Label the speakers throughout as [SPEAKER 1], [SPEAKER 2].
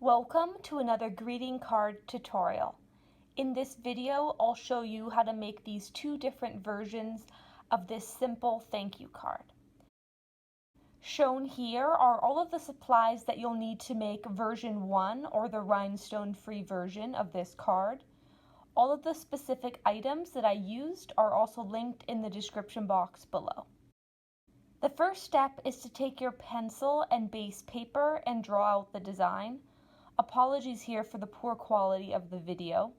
[SPEAKER 1] Welcome to another greeting card tutorial. In this video, I'll show you how to make these two different versions of this simple thank you card. Shown here are all of the supplies that you'll need to make version 1 or the rhinestone-free version of this card. All of the specific items that I used are also linked in the description box below. The first step is to take your pencil and base paper and draw out the design. Apologies here for the poor quality of the video.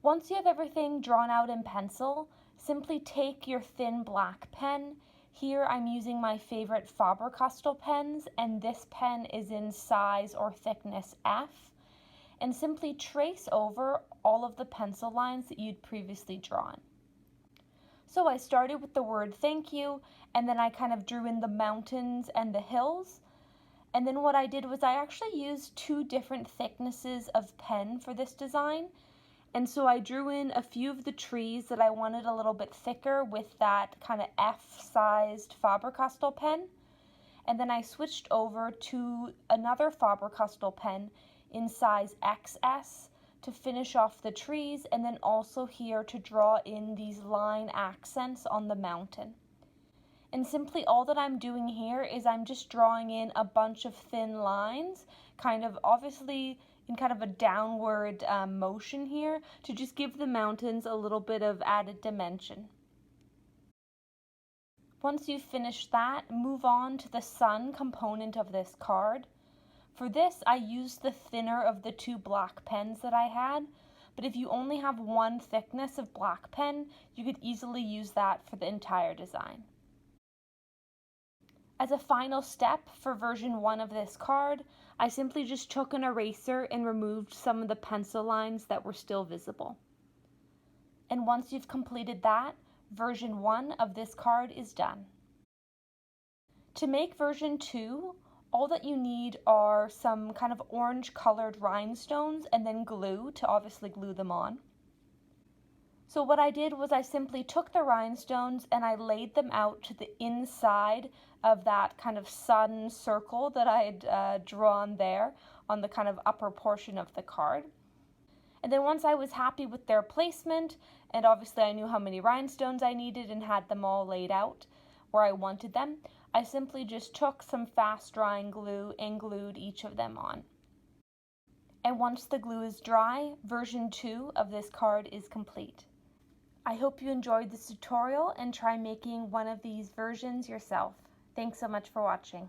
[SPEAKER 1] Once you have everything drawn out in pencil, simply take your thin black pen. Here I'm using my favorite Faber-Castell pens, and this pen is in size or thickness F, and simply trace over all of the pencil lines that you'd previously drawn. So I started with the word thank you, and then I kind of drew in the mountains and the hills. And then what I did was I actually used two different thicknesses of pen for this design. And so I drew in a few of the trees that I wanted a little bit thicker with that kind of F-sized Faber-Castell pen. And then I switched over to another Faber-Castell pen in size XS to finish off the trees, and then also here to draw in these line accents on the mountain. And simply all that I'm doing here is I'm just drawing in a bunch of thin lines, kind of obviously in kind of a downward motion here to just give the mountains a little bit of added dimension. Once you've finished that, move on to the sun component of this card. For this, I used the thinner of the two black pens that I had, but if you only have one thickness of black pen, you could easily use that for the entire design. As a final step for version 1 of this card, I simply just took an eraser and removed some of the pencil lines that were still visible. And once you've completed that, version 1 of this card is done. To make version 2, all that you need are some kind of orange colored rhinestones and then glue to obviously glue them on. So what I did was I simply took the rhinestones and I laid them out to the inside of that kind of sun circle that I had drawn there on the kind of upper portion of the card. And then once I was happy with their placement, and obviously I knew how many rhinestones I needed and had them all laid out where I wanted them, I simply just took some fast drying glue and glued each of them on. And once the glue is dry, version 2 of this card is complete. I hope you enjoyed this tutorial and try making one of these versions yourself. Thanks so much for watching.